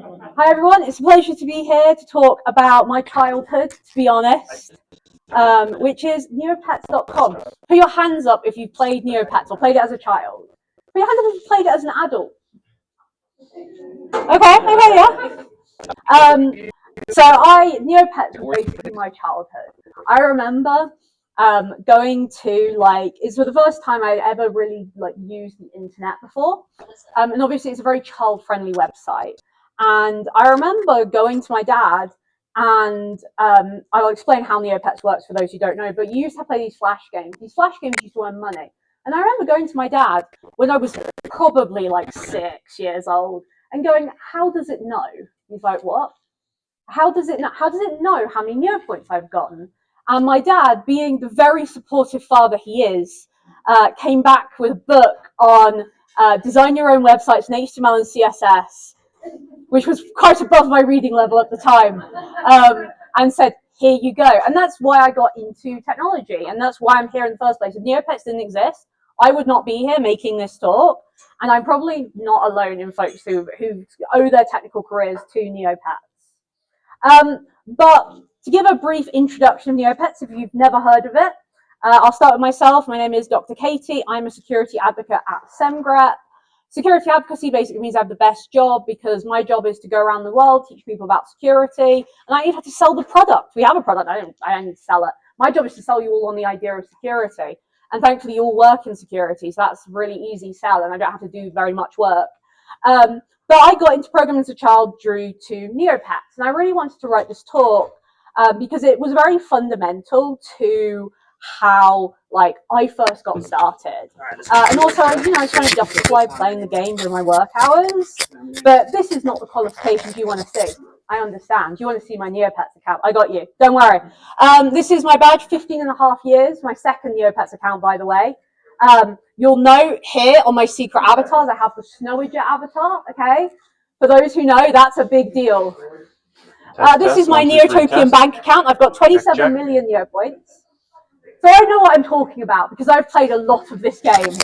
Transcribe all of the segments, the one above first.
Hi everyone, it's a pleasure to be here to talk about my childhood, to be honest, which is neopets.com. Put your hands up if you've played Neopets or played it as a child. Put your hands up if you've played it as an adult. Okay, yeah. So Neopets was basically my childhood. I remember going to it's for the first time I ever really used the internet before, and obviously it's a very child-friendly website. And I remember going to my dad, and I'll explain how Neopets works for those who don't know. But you used to play these flash games. These flash games used to earn money. And I remember going to my dad when I was probably like 6 years old and going, "How does it know?" He's like, "What? How does it know? How does it know how many neopoints I've gotten?" And my dad, being the very supportive father he is, came back with a book on design your own websites in HTML and CSS, which was quite above my reading level at the time, and said, "Here you go." And that's why I got into technology, and that's why I'm here in the first place. If Neopets didn't exist, I would not be here making this talk, and I'm probably not alone in folks who owe their technical careers to Neopets. But to give a brief introduction of Neopets, if you've never heard of it, I'll start with myself. My name is Dr. Katie. I'm a security advocate at SEMGREP. Security advocacy basically means I have the best job because my job is to go around the world, teach people about security, and I even have to sell the product. We have a product, I don't need to sell it. My job is to sell you all on the idea of security. And thankfully you all work in security, so that's a really easy sell and I don't have to do very much work. But I got into programming as a child due to Neopets, and I really wanted to write this talk because it was very fundamental to how I first got started. And also, I was trying to justify playing the game during my work hours, but this is not the qualifications you want to see. I understand. You want to see my Neopets account. I got you. Don't worry. This is my badge, 15.5 years, my second Neopets account, by the way. You'll note here on my secret avatars, I have the Snowager avatar, okay? For those who know, that's a big deal. This is my Neotopian bank account. I've got 27 million Neopoints. So I know what I'm talking about because I've played a lot of this game.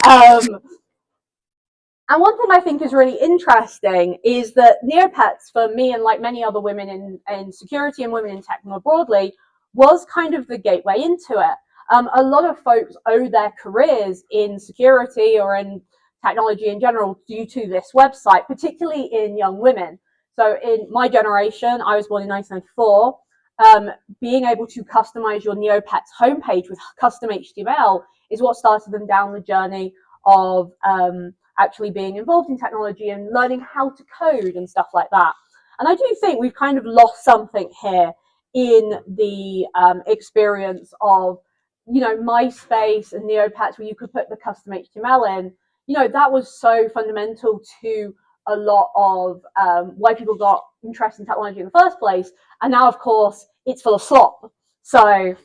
And one thing I think is really interesting is that Neopets, for me and like many other women in security and women in tech more broadly, was kind of the gateway into it. A lot of folks owe their careers in security or in technology in general due to this website, particularly in young women. So in my generation, I was born in 1994, being able to customize your Neopets homepage with custom HTML is what started them down the journey of actually being involved in technology and learning how to code and stuff like that. And I do think we've kind of lost something here in the experience of, MySpace and Neopets, where you could put the custom HTML in. That was so fundamental to a lot of why people got interested in technology in the first place. And now, of course, it's full of slop. So,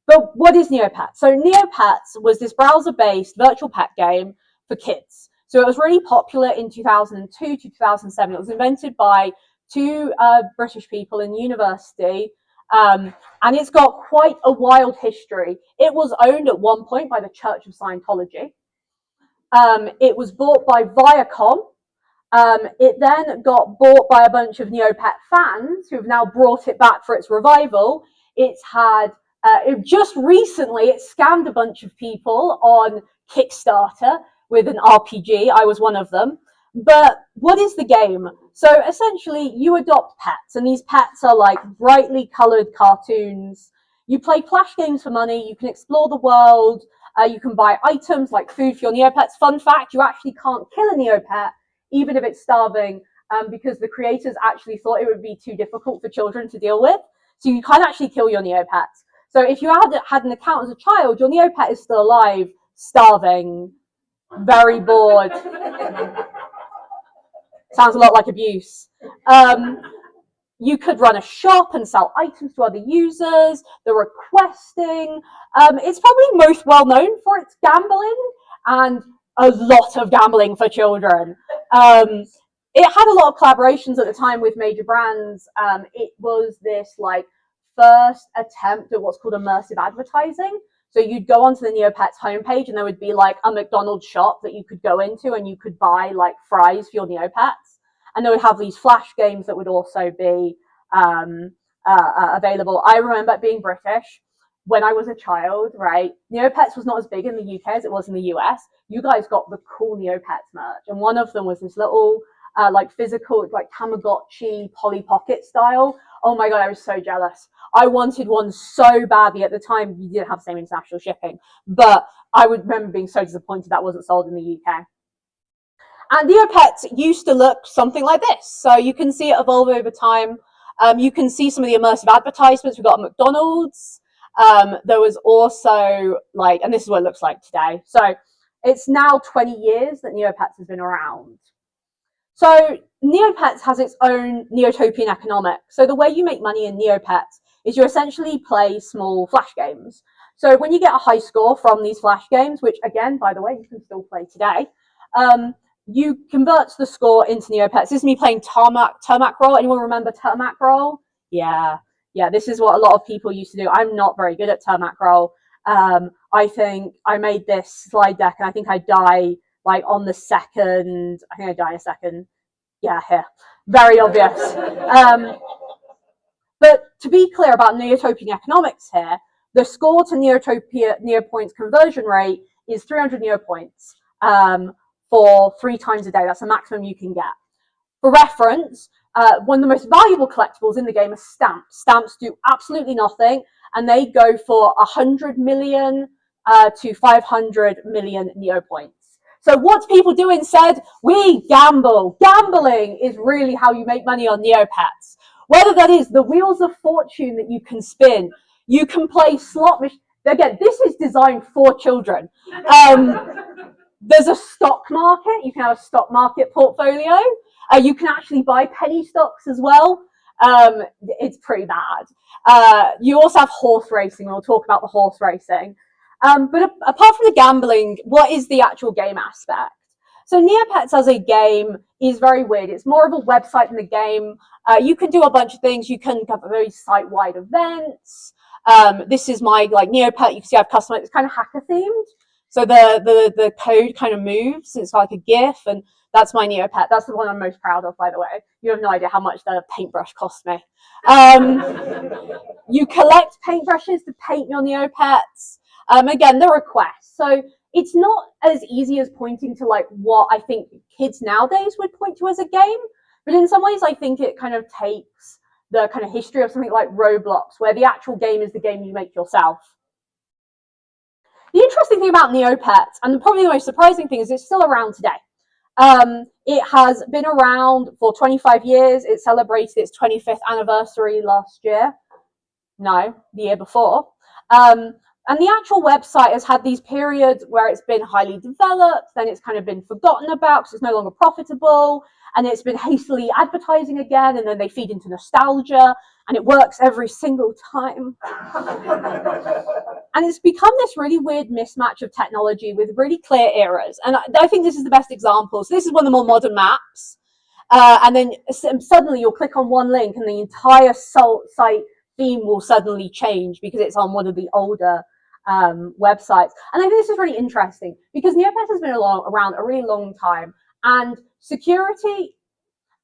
but what is Neopets? So Neopets was this browser-based virtual pet game for kids. So it was really popular in 2002 to 2007. It was invented by two British people in university, and it's got quite a wild history. It was owned at one point by the Church of Scientology. It was bought by Viacom. It then got bought by a bunch of Neopet fans who have now brought it back for its revival. It's had, just recently, it scammed a bunch of people on Kickstarter with an RPG. I was one of them. But what is the game? So essentially, you adopt pets, and these pets are like brightly colored cartoons. You play flash games for money. You can explore the world. You can buy items like food for your Neopets. Fun fact, you actually can't kill a Neopet, even if it's starving, because the creators actually thought it would be too difficult for children to deal with. So you can't actually kill your Neopets. So if you had an account as a child, your Neopet is still alive, starving, very bored. Sounds a lot like abuse. You could run a shop and sell items to other users. The requesting. It's probably most well known for its gambling and a lot of gambling for children. It had a lot of collaborations at the time with major brands. It was this first attempt at what's called immersive advertising. So you'd go onto the Neopets homepage and there would be a McDonald's shop that you could go into and you could buy fries for your Neopets. and they would have these flash games that would also be available. I remember being British when I was a child, right? Neopets was not as big in the UK as it was in the US. You guys got the cool Neopets merch, and one of them was this little like physical, like Tamagotchi Polly Pocket style. Oh my god, I was so jealous. I wanted one so badly. At the time, you didn't have the same international shipping, but I would remember being so disappointed that wasn't sold in the UK. And Neopets used to look something like this. So you can see it evolve over time. You can see some of the immersive advertisements. We've got McDonald's. There was also like, and this is what it looks like today. So it's now 20 years that Neopets has been around. So Neopets has its own Neotopian economics. So the way you make money in Neopets is you essentially play small flash games. So when you get a high score from these flash games, which again, by the way, you can still play today, you convert the score into Neopets. This is me playing Termac Roll. Anyone remember Termac Roll? Yeah, this is what a lot of people used to do. I'm not very good at Termac Roll. I think I made this slide deck and I think I die like on the second. I think I die in a second. Yeah, here. Very obvious. But to be clear about Neotopian economics here, the score to neopoints conversion rate is 300 neopoints for 3 times a day. That's the maximum you can get. For reference, one of the most valuable collectibles in the game is stamps. Stamps do absolutely nothing, and they go for 100 million to 500 million neopoints. So what people do instead? We gamble. Gambling is really how you make money on Neopets. Whether that is the wheels of fortune that you can spin, you can play slot machines. Again, this is designed for children. There's a stock market. You can have a stock market portfolio. You can actually buy penny stocks as well. It's pretty bad. You also have horse racing. We'll talk about the horse racing. But apart from the gambling, what is the actual game aspect? So Neopets as a game is very weird. It's more of a website than a game. You can do a bunch of things. You can have very site-wide events. This is my like Neopet. You can see I've customized. It's kind of hacker themed. So the code kind of moves. It's like a GIF, and that's my Neopet. That's the one I'm most proud of, by the way. You have no idea how much the paintbrush cost me. You collect paintbrushes to paint your Neopets. Again, the requests. So it's not as easy as pointing to like what I think kids nowadays would point to as a game, but in some ways I think it kind of takes the kind of history of something like Roblox, where the actual game is the game you make yourself. The interesting thing about Neopets, and probably the most surprising thing, is it's still around today. It has been around for 25 years. It celebrated its 25th anniversary last year. No, the year before. And the actual website has had these periods where it's been highly developed, then it's kind of been forgotten about because it's no longer profitable, and it's been hastily advertising again, and then they feed into nostalgia, and it works every single time. And it's become this really weird mismatch of technology with really clear eras. And I think this is the best example. So this is one of the more modern maps. And then suddenly you'll click on one link and the entire site theme will suddenly change because it's on one of the older websites. And I think this is really interesting because Neopets has been around a really long time, and security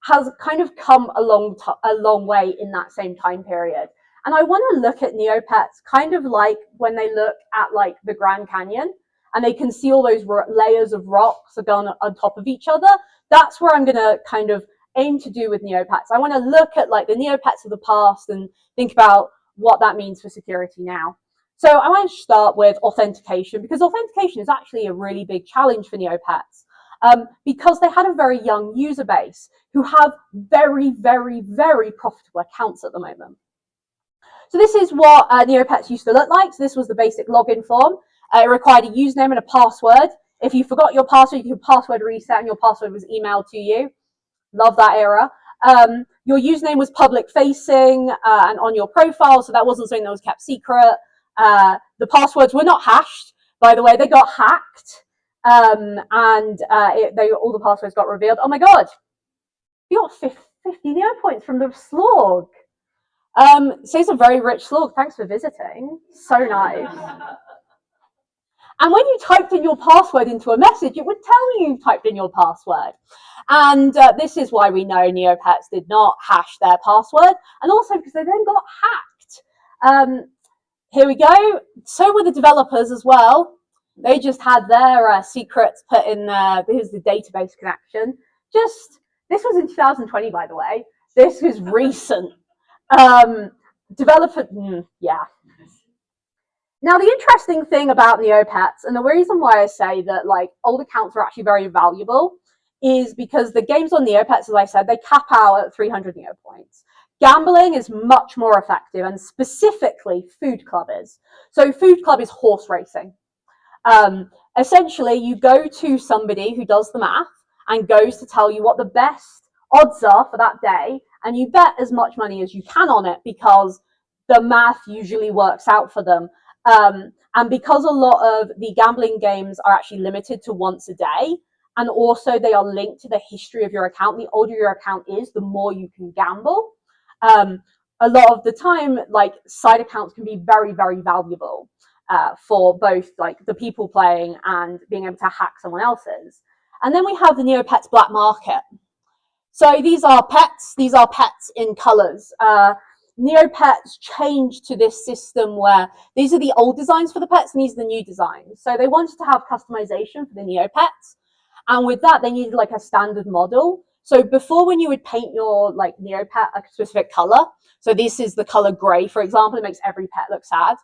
has kind of come a long way in that same time period. And I want to look at Neopets kind of like when they look at like the Grand Canyon and they can see all those layers of rocks are going on top of each other. That's where I'm going to kind of aim to do with Neopets. I want to look at like the Neopets of the past and think about what that means for security now. So I want to start with authentication, because authentication is actually a really big challenge for Neopets. Because they had a very young user base who have very, very, very profitable accounts at the moment. So this is what Neopets used to look like. So this was the basic login form. It required a username and a password. If you forgot your password, you could password reset and your password was emailed to you. Love that era. Your username was public facing and on your profile, so that wasn't something that was kept secret. The passwords were not hashed, by the way. They got hacked. All the passwords got revealed. Oh my god, you got 50 neopoints from the slog. So it's a very rich slog. Thanks for visiting. So nice. And when you typed in your password into a message, it would tell you typed in your password. And this is why we know Neopets did not hash their password, and also because they then got hacked. Here we go. So were the developers as well. They just had their secrets put in there. Here's the database connection. This was in 2020, by the way. This was recent. Yeah. Now, the interesting thing about Neopets, and the reason why I say that like old accounts are actually very valuable, is because the games on Neopets, as I said, they cap out at 300 Neopoints. Gambling is much more effective, and specifically Food Club is. So Food Club is horse racing. Essentially, you go to somebody who does the math and goes to tell you what the best odds are for that day, and you bet as much money as you can on it because the math usually works out for them. And because a lot of the gambling games are actually limited to once a day, and also they are linked to the history of your account, the older your account is, the more you can gamble. A lot of the time, like side accounts can be very, very valuable for both like the people playing and being able to hack someone else's. And then we have the Neopets black market. So these are pets in colors. Neopets changed to this system where these are the old designs for the pets and these are the new designs. So they wanted to have customization for the Neopets. And with that, they needed like a standard model. So before, when you would paint your like Neopet a specific color, so this is the color gray, for example, it makes every pet look sad.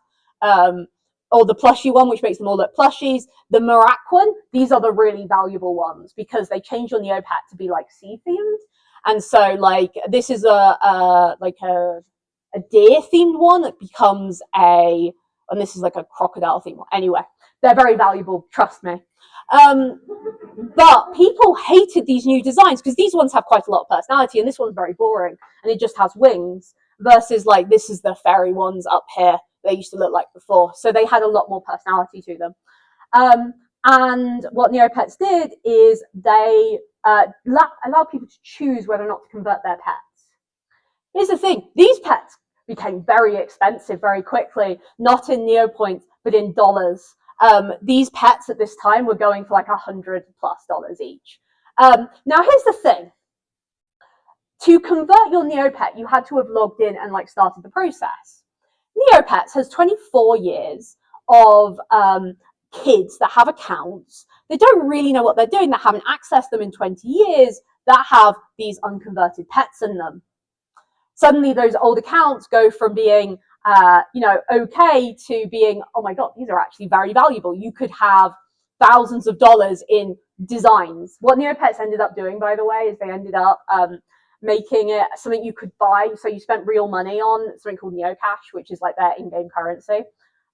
Or the plushy one, which makes them all look plushies. The Mirac one, these are the really valuable ones because they change your Neopet to be like sea themed. And so like this is a deer themed one that becomes and this is like a crocodile themed one. Anyway, they're very valuable, trust me. But people hated these new designs because these ones have quite a lot of personality, and this one's very boring and it just has wings, versus like this is the fairy ones up here they used to look like before. So they had a lot more personality to them. And what Neopets did is they allowed people to choose whether or not to convert their pets. Here's the thing, these pets became very expensive very quickly, not in Neopoints, but in dollars. These pets at this time were going for like $100+ each. Now, here's the thing. To convert your Neopet, you had to have logged in and like started the process. Neopets has 24 years of kids that have accounts. They don't really know what they're doing, that haven't accessed them in 20 years, that have these unconverted pets in them. Suddenly those old accounts go from being okay to being, oh my god, these are actually very valuable. You could have thousands of dollars in designs. What Neopets ended up doing, by the way, is they ended up making it something you could buy. So you spent real money on something called Neocash, which is like their in-game currency.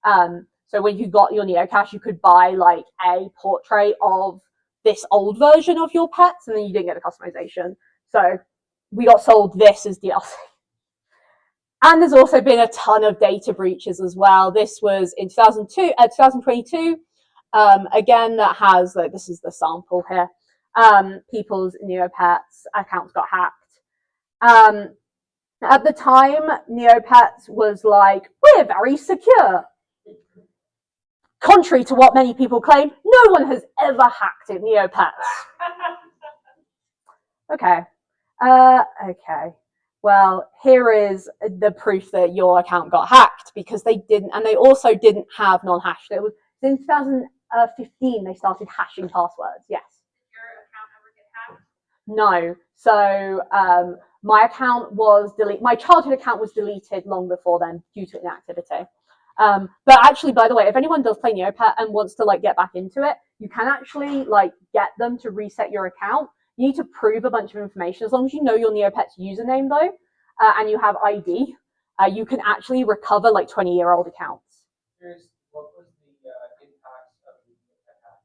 So when you got your Neocash, you could buy like a portrait of this old version of your pets, and then you didn't get the customization. So we got sold this as DLC. And there's also been a ton of data breaches as well. This was in 2022. Again, that has, like, this is the sample here. People's Neopets accounts got hacked. At the time, Neopets was like, we're very secure. Contrary to what many people claim, no one has ever hacked in Neopets. Okay. Okay. Well, here is the proof that your account got hacked, because they didn't, and they also didn't have non-hashed. It was in 2015 they started hashing passwords. Yes. Did your account ever get hacked? No. So my account was deleted. My childhood account was deleted long before then due to inactivity. But actually, by the way, if anyone does play Neopet and wants to like get back into it, you can actually like get them to reset your account. You need to prove a bunch of information. As long as you know your Neopet's username, though, and you have ID, you can actually recover like 20-year-old accounts. What was the impact of the Neopet hack?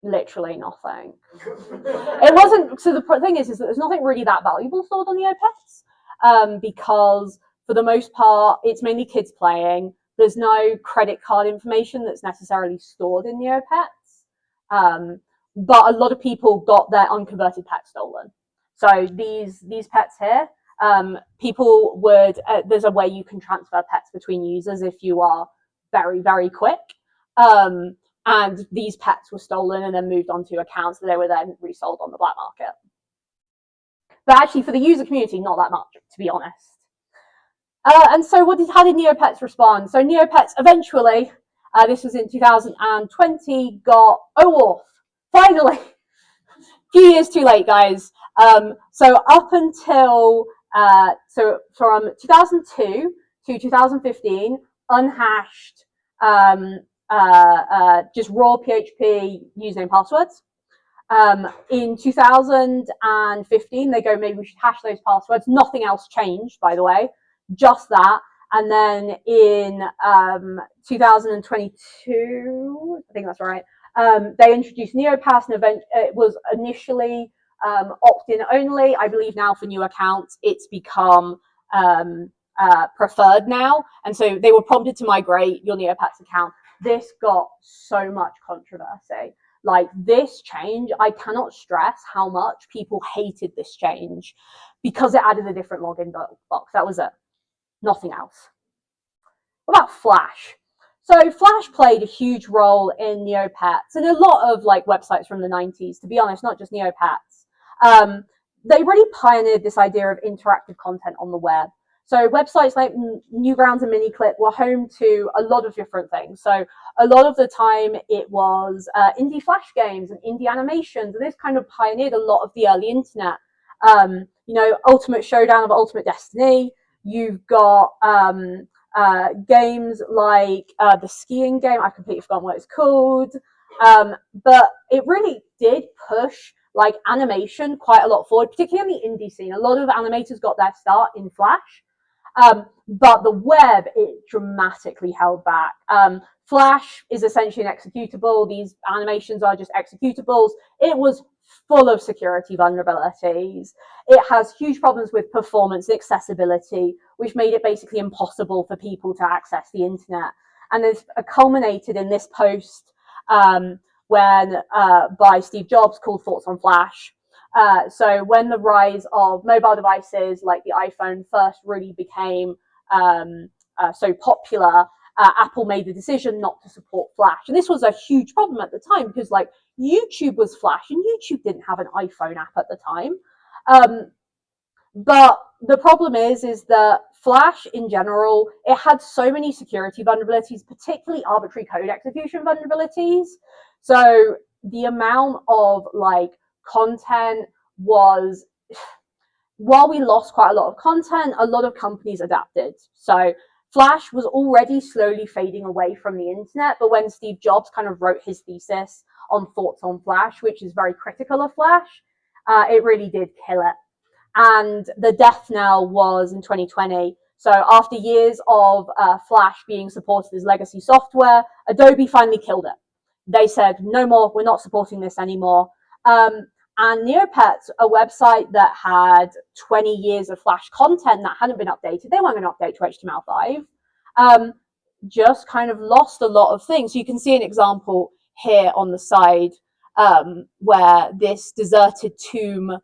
Literally nothing. It wasn't. So the thing is that there's nothing really that valuable stored on Neopets, because for the most part, it's mainly kids playing. There's no credit card information that's necessarily stored in Neopets. But a lot of people got their unconverted pets stolen. So these pets here, people would, there's a way you can transfer pets between users if you are very, very quick. And these pets were stolen and then moved onto accounts that they were then resold on the black market. But actually, for the user community, not that much, to be honest. And so how did Neopets respond? So Neopets eventually, this was in 2020, got OAuth, finally. Few years too late, guys. So up until, so from 2002 to 2015, unhashed, just raw PHP username passwords. In 2015, they go, maybe we should hash those passwords. Nothing else changed, by the way, just that. And then in 2022, I think that's right, they introduced NeoPass, and it was initially opt-in only. I believe now for new accounts, it's become preferred now. And so they were prompted to migrate your NeoPass account. This got so much controversy. Like this change, I cannot stress how much people hated this change because it added a different login box. That was it. Nothing else. What about Flash? So Flash played a huge role in Neopets and a lot of like websites from the 90s, to be honest, not just Neopets. They really pioneered this idea of interactive content on the web. So websites like Newgrounds and MiniClip were home to a lot of different things. So a lot of the time it was indie Flash games and indie animations, and this kind of pioneered a lot of the early internet. You know, Ultimate Showdown of Ultimate Destiny. You've got games like the skiing game. I completely forgot what it's called. But it really did push like animation quite a lot forward, particularly on the indie scene. A lot of animators got their start in Flash. But the web, it dramatically held back. Flash is essentially an executable. These animations are just executables. It was full of security vulnerabilities. It has huge problems with performance and accessibility, which made it basically impossible for people to access the internet. And it's culminated in this post by Steve Jobs called Thoughts on Flash. So when the rise of mobile devices like the iPhone first really became so popular, Apple made the decision not to support Flash. And this was a huge problem at the time because like YouTube was Flash and YouTube didn't have an iPhone app at the time. But the problem is that Flash in general, it had so many security vulnerabilities, particularly arbitrary code execution vulnerabilities. So the amount of like content was, while we lost quite a lot of content, a lot of companies adapted. So Flash was already slowly fading away from the internet, but when Steve Jobs kind of wrote his thesis on Thoughts on Flash, which is very critical of Flash, it really did kill it. And the death knell was in 2020. So after years of Flash being supported as legacy software, Adobe finally killed it. They said, no more, we're not supporting this anymore. And Neopets, a website that had 20 years of Flash content that hadn't been updated, they weren't going to update to HTML5, just kind of lost a lot of things. So you can see an example here on the side where this deserted tomb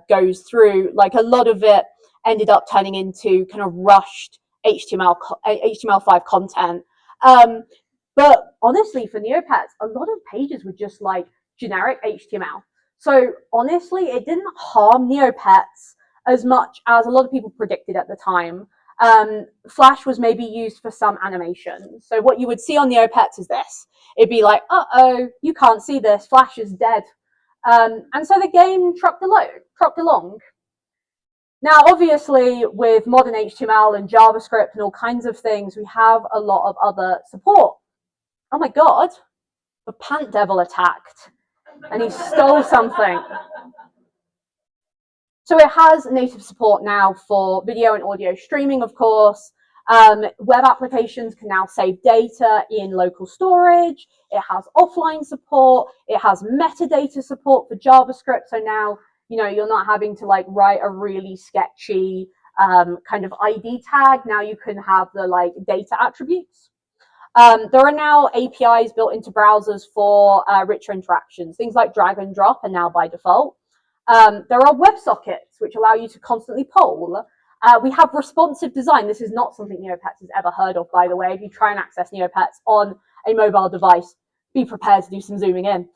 goes through. Like a lot of it ended up turning into kind of rushed HTML5 content. But honestly, for Neopets, a lot of pages were just like generic HTML. So honestly, it didn't harm Neopets as much as a lot of people predicted at the time. Flash was maybe used for some animations. So what you would see on Neopets is this. It'd be like, uh-oh, you can't see this, Flash is dead. And so the game trucked along. Now, obviously, with modern HTML and JavaScript and all kinds of things, we have a lot of other support. Oh my God, the Pant Devil attacked and he stole something. So it has native support now for video and audio streaming, of course. Web applications can now save data in local storage. It has offline support. It has metadata support for JavaScript. So now, you know, you're not having to like write a really sketchy kind of ID tag. Now you can have the like data attributes. There are now APIs built into browsers for richer interactions. Things like drag and drop are now by default. There are WebSockets, which allow you to constantly poll. We have responsive design. This is not something Neopets has ever heard of, by the way. If you try and access Neopets on a mobile device, be prepared to do some zooming in.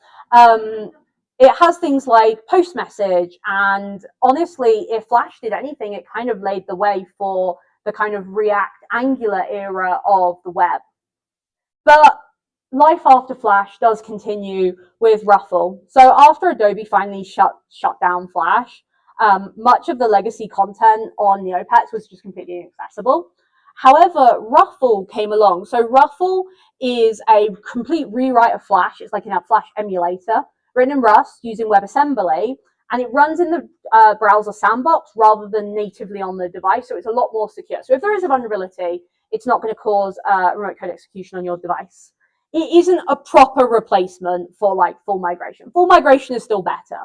It has things like post message, and honestly, if Flash did anything, it kind of laid the way for the kind of React Angular era of the web. But life after Flash does continue with Ruffle. So after Adobe finally shut down Flash, much of the legacy content on Neopets was just completely inaccessible. However, Ruffle came along. So Ruffle is a complete rewrite of Flash. It's like a Flash emulator written in Rust using WebAssembly, and it runs in the browser sandbox rather than natively on the device. So it's a lot more secure. So if there is a vulnerability, it's not going to cause remote code execution on your device. It isn't a proper replacement for like full migration. Full migration is still better.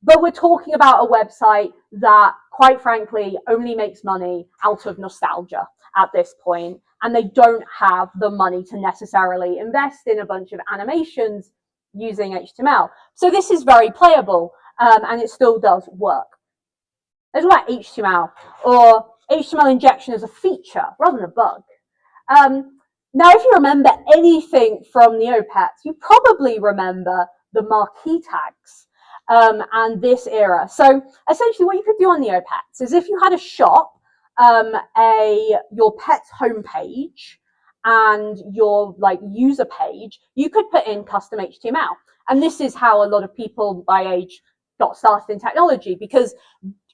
But we're talking about a website that, quite frankly, only makes money out of nostalgia at this point, and they don't have the money to necessarily invest in a bunch of animations using HTML. So this is very playable, and it still does work. Let's talk about HTML, or HTML injection as a feature rather than a bug. Now, if you remember anything from Neopets, you probably remember the marquee tags and this era. So essentially what you could do on Neopets is if you had a shop, your pet's homepage and your like user page, you could put in custom HTML. And this is how a lot of people my age got started in technology, because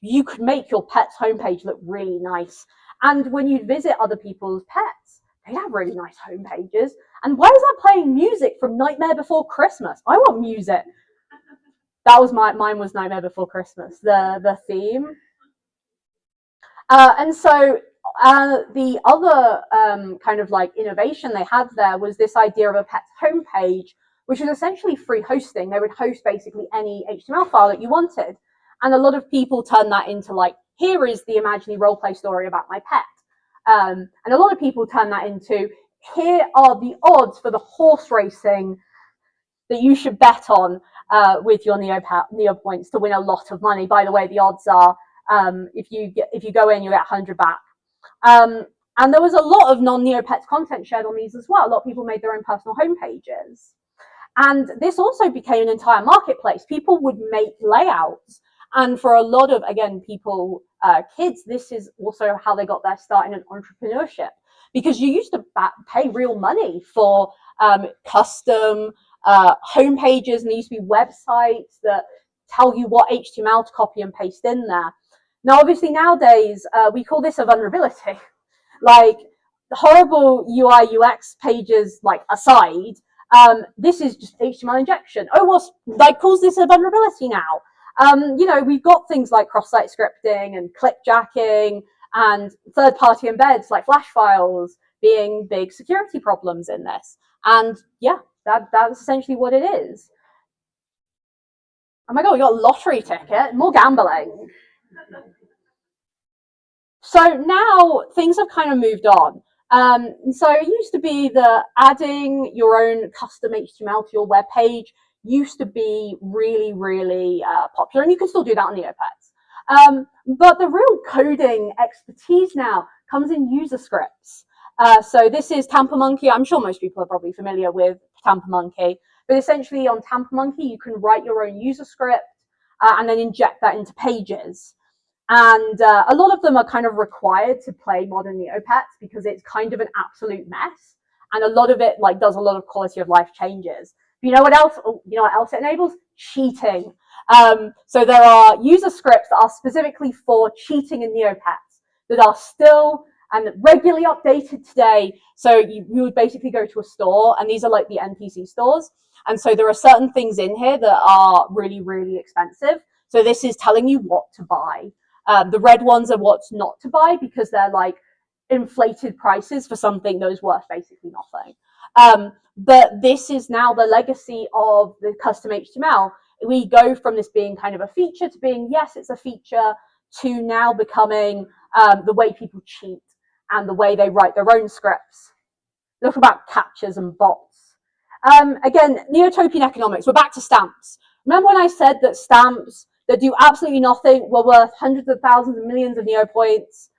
you could make your pet's homepage look really nice. And when you visit other people's pets, they have really nice homepages. And why is that playing music from Nightmare Before Christmas? I want music. That was mine was Nightmare Before Christmas, the theme. And so the other kind of like innovation they had there was this idea of a pet's homepage, which was essentially free hosting. They would host basically any HTML file that you wanted. And a lot of people turned that into like, here is the imaginary roleplay story about my pet. And a lot of people turn that into, here are the odds for the horse racing that you should bet on with your neopoints to win a lot of money. By the way, the odds are if you go in, you get 100 back. And there was a lot of non-Neopets content shared on these as well. A lot of people made their own personal homepages. And this also became an entire marketplace. People would make layouts. And for a lot of, again, people, kids, this is also how they got their start in an entrepreneurship. Because you used to pay real money for custom homepages, and there used to be websites that tell you what HTML to copy and paste in there. Now, obviously, nowadays, we call this a vulnerability. Like, the horrible UI UX pages, like, aside, this is just HTML injection. OAuth, like, calls this a vulnerability now. You know, we've got things like cross-site scripting and clickjacking and third-party embeds like Flash files being big security problems in this. And yeah, that's essentially what it is. Oh my God, we got a lottery ticket, more gambling. So now things have kind of moved on. So it used to be that adding your own custom HTML to your web page used to be really, really popular, and you can still do that on Neopets. But the real coding expertise now comes in user scripts. So this is Tamper Monkey. I'm sure most people are probably familiar with Tamper Monkey, but essentially on Tamper Monkey, you can write your own user script and then inject that into pages. And a lot of them are kind of required to play modern Neopets because it's kind of an absolute mess. And a lot of it like does a lot of quality of life changes. You know what else? You know what else it enables? Cheating. So there are user scripts that are specifically for cheating in Neopets that are still and regularly updated today. So you would basically go to a store, and these are like the NPC stores. And so there are certain things in here that are really, really expensive. So this is telling you what to buy. The red ones are what's not to buy because they're like inflated prices for something that is worth basically nothing. But this is now the legacy of the custom HTML. We go from this being kind of a feature to being, yes, it's a feature, to now becoming the way people cheat and the way they write their own scripts. Look about CAPTCHAs and bots. Again, Neotopian economics, we're back to stamps. Remember when I said that stamps that do absolutely nothing were worth hundreds of thousands and millions of neopoints.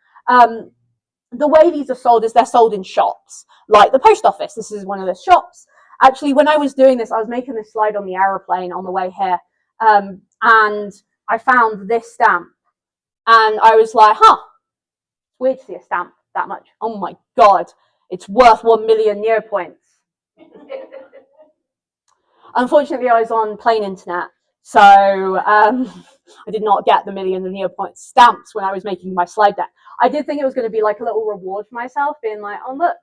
The way these are sold is they're sold in shops, like the post office. This is one of the shops. Actually, when I was doing this, I was making this slide on the aeroplane on the way here, and I found this stamp, and I was like, huh, it's weird to see a stamp that much. Oh my God, it's worth 1 million neopoints. Unfortunately, I was on plain internet, so I did not get the millions of neopoint stamps when I was making my slide deck. I did think it was going to be like a little reward for myself, being like, oh look,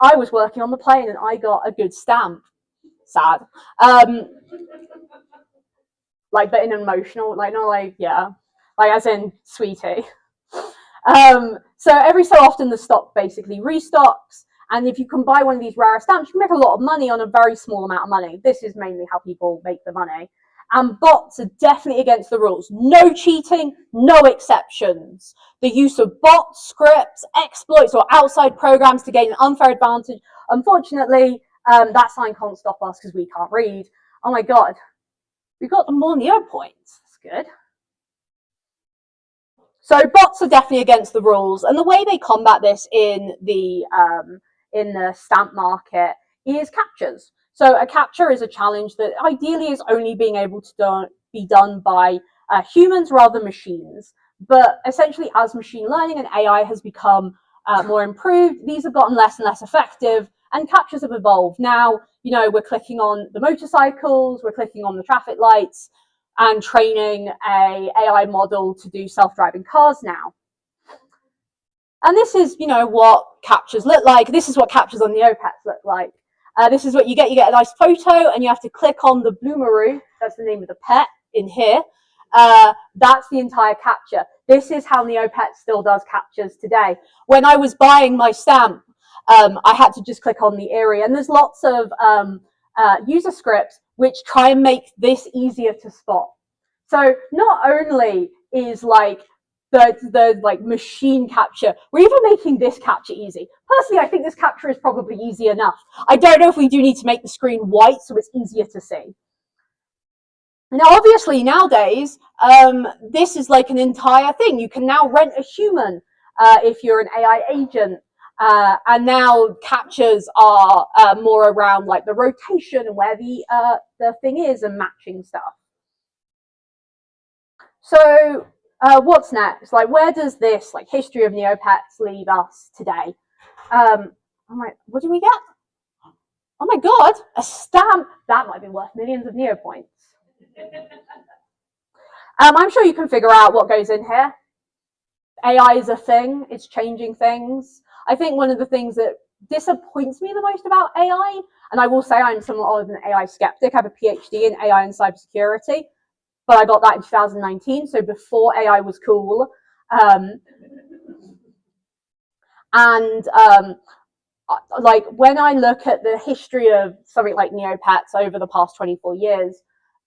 I was working on the plane and I got a good stamp. Sad. Like, but in an emotional, like, not like, yeah, like as in sweetie. So every so often the stock basically restocks, and if you can buy one of these rare stamps, you can make a lot of money on a very small amount of money. This is mainly how people make the money. And bots are definitely against the rules. No cheating, no exceptions. The use of bots, scripts, exploits, or outside programs to gain an unfair advantage. Unfortunately, that sign can't stop us because we can't read. Oh my God, we've got more neopoints. That's good. So bots are definitely against the rules, and the way they combat this in the stamp market is CAPTCHAs. So a CAPTCHA is a challenge that ideally is only being able to be done by humans rather than machines. But essentially, as machine learning and AI has become more improved, these have gotten less and less effective, and CAPTCHAs have evolved. Now, you know, we're clicking on the motorcycles, we're clicking on the traffic lights, and training a AI model to do self-driving cars now. And this is, you know, what CAPTCHAs look like. This is what CAPTCHAs on Neopets look like. This is what you get. You get a nice photo, and you have to click on the bloomaroo. That's the name of the pet in here. That's the entire CAPTCHA. This is how Neopets still does CAPTCHAs today. When I was buying my stamp, I had to just click on the area, and there's lots of user scripts which try and make this easier to spot. So not only is like the like machine CAPTCHA, we're even making this CAPTCHA easy. Personally, I think this CAPTCHA is probably easy enough. I don't know if we do need to make the screen white so it's easier to see. Now, obviously, nowadays, this is like an entire thing. You can now rent a human if you're an AI agent. And now CAPTCHAs are more around like the rotation and where the thing is and matching stuff. So what's next? Like, where does this like history of Neopets leave us today? What do we get? Oh my God, a stamp. That might be worth millions of neopoints. I'm sure you can figure out what goes in here. AI is a thing. It's changing things. I think one of the things that disappoints me the most about AI, and I will say I'm somewhat of an AI skeptic. I have a PhD in AI and cybersecurity, but I got that in 2019, so before AI was cool. Like when I look at the history of something like Neopets over the past 24 years,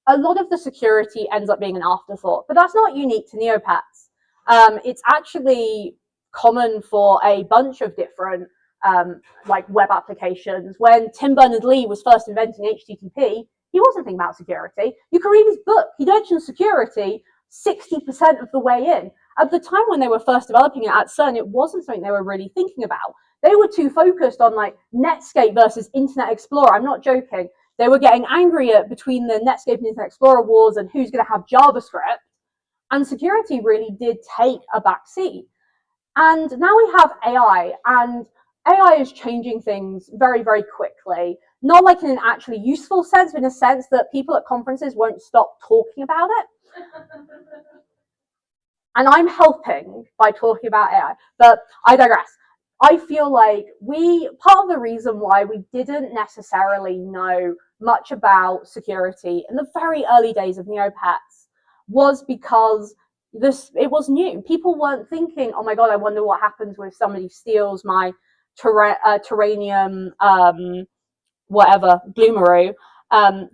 a lot of the security ends up being an afterthought, but that's not unique to Neopets. It's actually common for a bunch of different like web applications. When Tim Berners-Lee was first inventing HTTP, he wasn't thinking about security. You can read his book. He mentions security 60% of the way in. At the time when they were first developing it at CERN, it wasn't something they were really thinking about. They were too focused on like Netscape versus Internet Explorer. I'm not joking. They were getting angry at between the Netscape and Internet Explorer wars and who's going to have JavaScript. And security really did take a backseat. And now we have AI, and AI is changing things very, very quickly. Not like in an actually useful sense, but in a sense that people at conferences won't stop talking about it. And I'm helping by talking about AI, but I digress. I feel like part of the reason why we didn't necessarily know much about security in the very early days of Neopets was because it was new. People weren't thinking, oh my God, I wonder what happens when somebody steals my Terranium, whatever, Bloomaroo.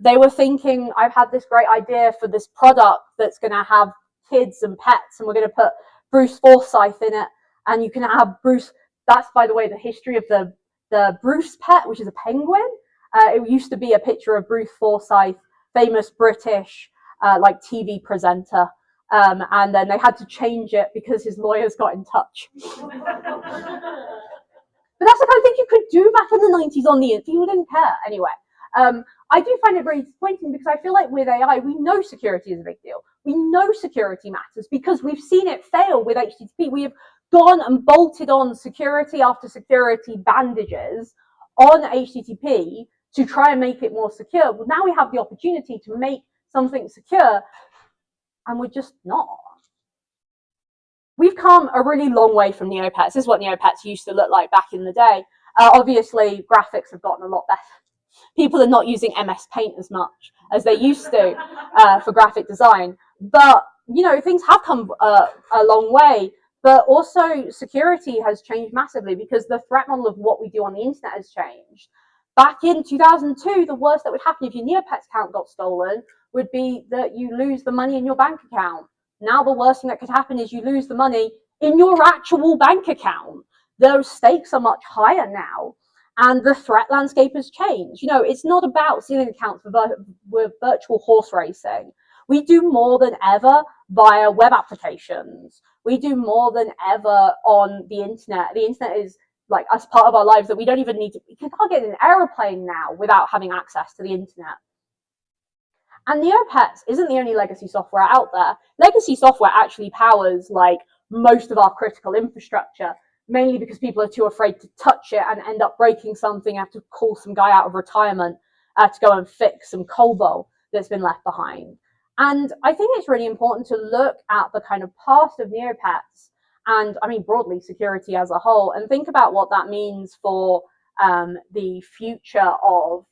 They were thinking, I've had this great idea for this product that's going to have kids and pets, and we're going to put Bruce Forsyth in it, and you can have Bruce. That's, by the way, the history of the Bruce pet, which is a penguin. It used to be a picture of Bruce Forsyth, famous British like TV presenter. And then they had to change it because his lawyers got in touch. But that's the kind of thing you could do back in the 90s on the internet. People didn't care. Anyway, I do find it very disappointing because I feel like with AI, we know security is a big deal. We know security matters because we've seen it fail with HTTP. We have gone and bolted on security after security bandages on HTTP to try and make it more secure. Well, now we have the opportunity to make something secure, and we're just not. We've come a really long way from Neopets. This is what Neopets used to look like back in the day. Obviously, graphics have gotten a lot better. People are not using MS Paint as much as they used to for graphic design. But, you know, things have come a long way. But also, security has changed massively because the threat model of what we do on the internet has changed. Back in 2002, the worst that would happen if your Neopets account got stolen would be that you lose the money in your bank account. Now the worst thing that could happen is you lose the money in your actual bank account. Those stakes are much higher now, and the threat landscape has changed. You know, it's not about stealing accounts with virtual horse racing. We do more than ever via web applications. We do more than ever on the internet. The internet is like as part of our lives that we don't even need to. You can't get in an aeroplane now without having access to the internet. And Neopets isn't the only legacy software out there. Legacy software actually powers like most of our critical infrastructure, mainly because people are too afraid to touch it and end up breaking something, have to call some guy out of retirement to go and fix some COBOL that's been left behind. And I think it's really important to look at the kind of past of Neopets and, I mean, broadly security as a whole, and think about what that means for the future of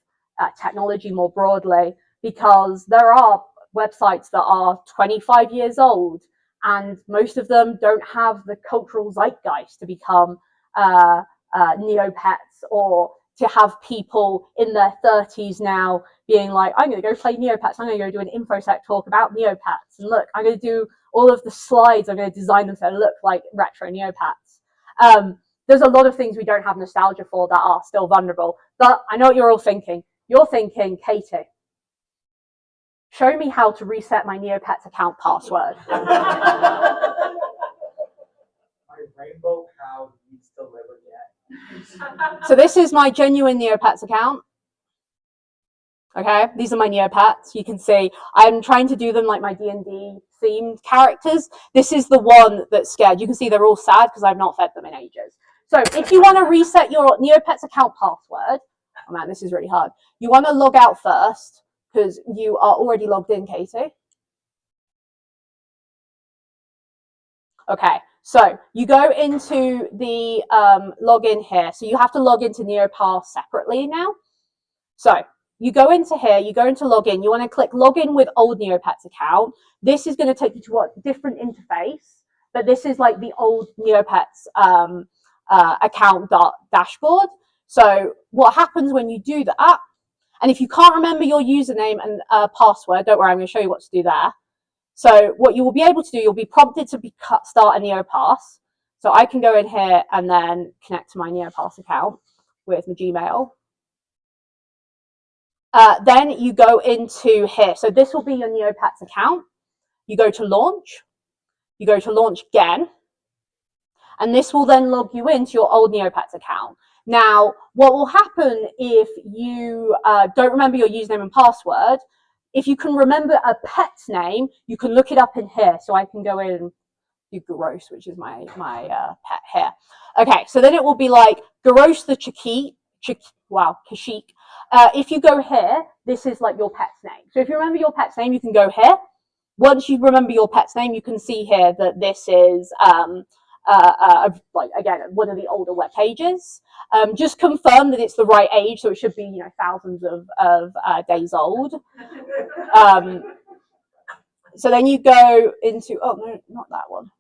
technology more broadly. Because there are websites that are 25 years old and most of them don't have the cultural zeitgeist to become Neopets, or to have people in their 30s now being like, I'm going to go play Neopets, I'm going to go do an InfoSec talk about Neopets, and look, I'm going to do all of the slides, I'm going to design them so they look like retro Neopets. There's a lot of things we don't have nostalgia for that are still vulnerable, but I know what you're all thinking. You're thinking, Katie, show me how to reset my Neopets account password. My rainbow cow needs to live again. So this is my genuine Neopets account. Okay, these are my Neopets. You can see I'm trying to do them like my D&D themed characters. This is the one that's scared. You can see they're all sad because I've not fed them in ages. So if you want to reset your Neopets account password, oh man, this is really hard. You want to log out first, because you are already logged in, Katie. Okay, so you go into the login here. So you have to log into NeoPass separately now. So you go into here, you go into login. You want to click login with old Neopets account. This is going to take you to a different interface, but this is like the old Neopets account dashboard. So what happens when you do that? And if you can't remember your username and password, don't worry, I'm going to show you what to do there. So what you will be able to do, you'll be prompted to start a NeoPass. So I can go in here and then connect to my NeoPass account with my Gmail. Then you go into here. So this will be your Neopets account. You go to launch. You go to launch again. And this will then log you into your old Neopets account. Now, what will happen if you don't remember your username and password, if you can remember a pet's name, you can look it up in here. So I can go in and do Gross, which is my pet here. Okay, so then it will be like Gross the Kashyyyk. If you go here, this is like your pet's name. So if you remember your pet's name, you can go here. Once you remember your pet's name, you can see here that this is like again one of the older web pages. Just confirm that it's the right age, so it should be, you know, thousands of days old. So then you go into, oh no, not that one.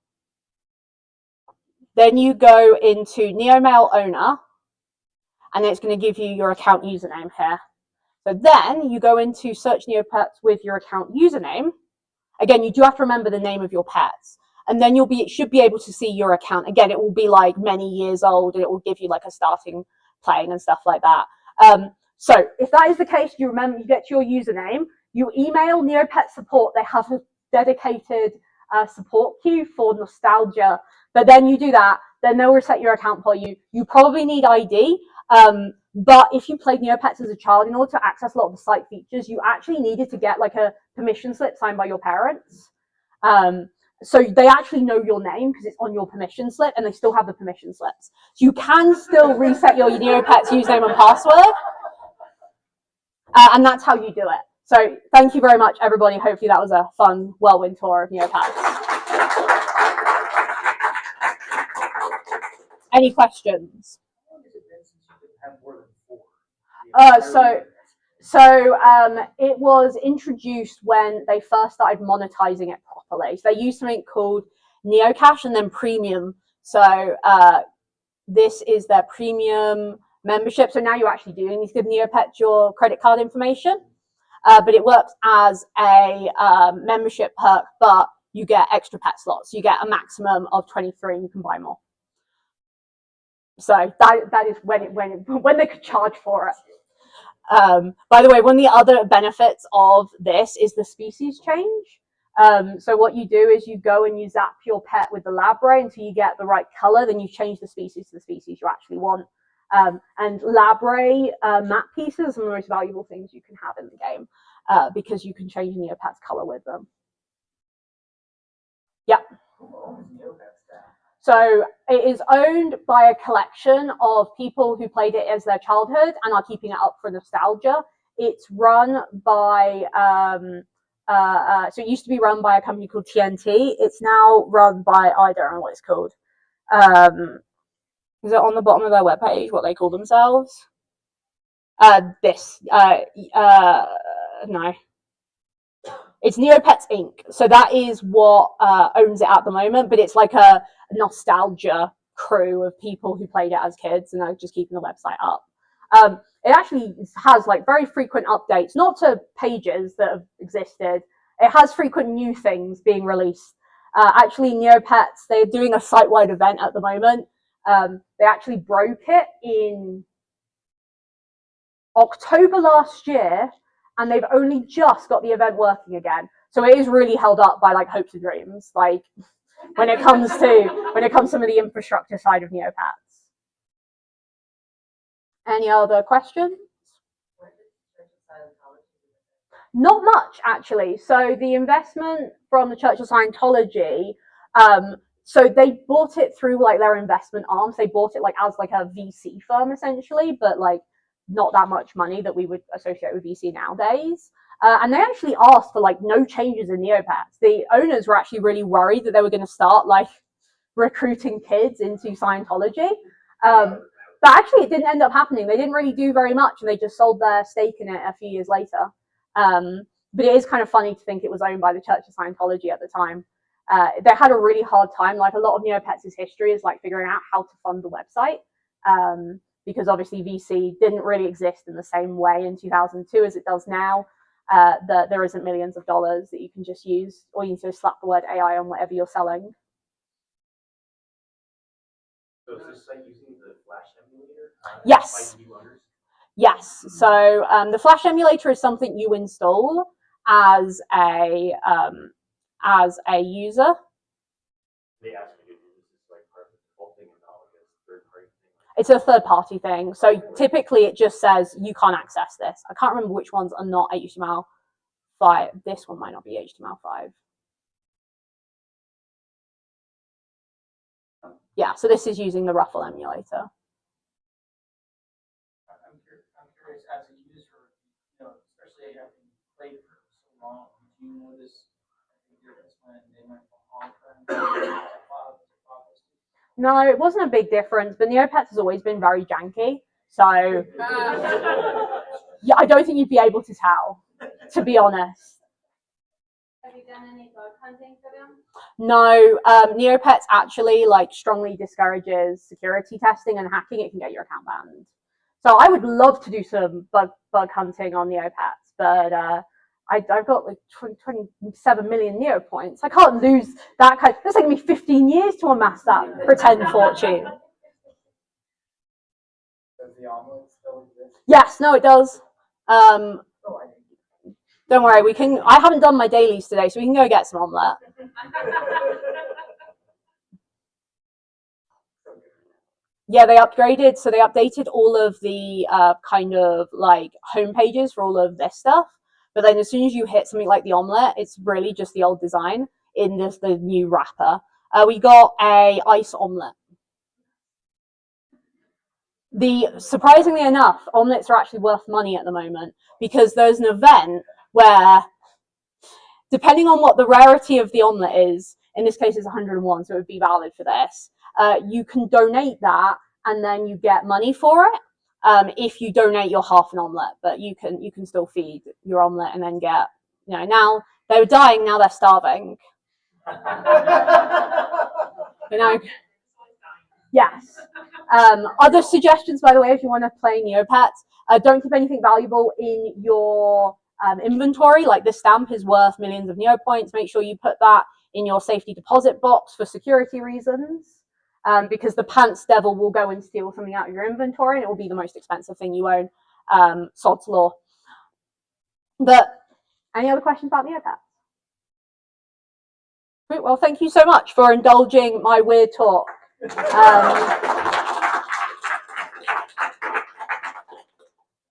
Then you go into NeoMail owner, and it's going to give you your account username here. So then you go into search Neopets with your account username. Again, you do have to remember the name of your pets. And then should be able to see your account. Again, it will be like many years old, and it will give you like a starting playing and stuff like that. So if that is the case, you get your username, You email Neopets support. They have a dedicated support queue for nostalgia. But then you do that, then they'll reset your account for you. You probably need ID. But if you played Neopets as a child, in order to access a lot of the site features, you actually needed to get like a permission slip signed by your parents. So they actually know your name because it's on your permission slip, and they still have the permission slips. So you can still reset your Neopets username and password, and that's how you do it. So thank you very much, everybody. Hopefully that was a fun whirlwind tour of Neopets. Any questions? How long has it been since you have more than 4? It was introduced when they first started monetizing it properly. So they used something called Neocash and then Premium. So this is their premium membership. So now you actually do need to give Neopets your credit card information, but it works as a membership perk, but you get extra pet slots. You get a maximum of 23 and you can buy more. So that is when they could charge for it. By the way, one of the other benefits of this is the species change. So what you do is you go and you zap your pet with the Labray until you get the right color, then you change the species to the species you actually want. And Labray map pieces are some of the most valuable things you can have in the game because you can change Neopet's color with them. Yeah. So it is owned by a collection of people who played it as their childhood and are keeping it up for nostalgia. It's run by, so it used to be run by a company called TNT. It's now run by, I don't know what it's called. Is it on the bottom of their webpage what they call themselves? No. It's Neopets Inc. So that is what owns it at the moment, but it's like a nostalgia crew of people who played it as kids and are just keeping the website up. It actually has like very frequent updates, not to pages that have existed. It has frequent new things being released. Actually, Neopets, they're doing a site-wide event at the moment. They actually broke it in October last year, and they've only just got the event working again. So it is really held up by like hopes and dreams, like when it comes to some of the infrastructure side of Neopets. Any other questions? Not much, actually. So the investment from the Church of Scientology, so they bought it through like their investment arms. They bought it like as like a VC firm essentially, but like not that much money that we would associate with VC nowadays. And they actually asked for like no changes in Neopets. The owners were actually really worried that they were going to start like recruiting kids into Scientology. But actually it didn't end up happening. They didn't really do very much and they just sold their stake in it a few years later. But it is kind of funny to think it was owned by the Church of Scientology at the time. They had a really hard time. Like a lot of Neopets' history is like figuring out how to fund the website. Because obviously VC didn't really exist in the same way in 2002 as it does now. There isn't millions of dollars that you can just use. All you need to do is slap the word AI on whatever you're selling. So is this site using the Flash emulator? Yes. Yes. So the Flash emulator is something you install as a user. They ask you to do this like part of the whole thing and not like a third-party thing. It's a third-party thing. So typically it just says you can't access this. I can't remember which ones are not HTML5. This one might not be HTML5. Yeah, so this is using the Ruffle emulator. I'm curious, as a user, especially having played for so long, do you notice when they went from on-prem to cloud? No, it wasn't a big difference, but Neopets has always been very janky. So yeah, I don't think you'd be able to tell, to be honest. Have you done any bug hunting for them? No, Neopets actually like strongly discourages security testing and hacking. It can get your account banned. So I would love to do some bug hunting on Neopets, but I've got like 27 million neopoints. I can't lose that kind. It's taking me 15 years to amass that pretend fortune. Does the omelet still exist? Yes, no, it does. Don't worry, we can. I haven't done my dailies today, so we can go get some omelette. Yeah, they upgraded, so they updated all of the kind of like home pages for all of this stuff. But then as soon as you hit something like the omelette, it's really just the old design in this the new wrapper. We got a ice omelette. Surprisingly enough, omelettes are actually worth money at the moment because there's an event where, depending on what the rarity of the omelette is, in this case it's 101, so it would be valid for this. You can donate that, and then you get money for it. If you donate your half an omelette, but you can still feed your omelette and then get, now they were dying, now they're starving. Yes. Other suggestions, by the way, if you want to play Neopets, don't keep anything valuable in your inventory. Like this stamp is worth millions of neopoints. Make sure you put that in your safety deposit box for security reasons, because the pants devil will go and steal something out of your inventory, and it will be the most expensive thing you own. Sod's law. But any other questions about Neopets? Well, thank you so much for indulging my weird talk.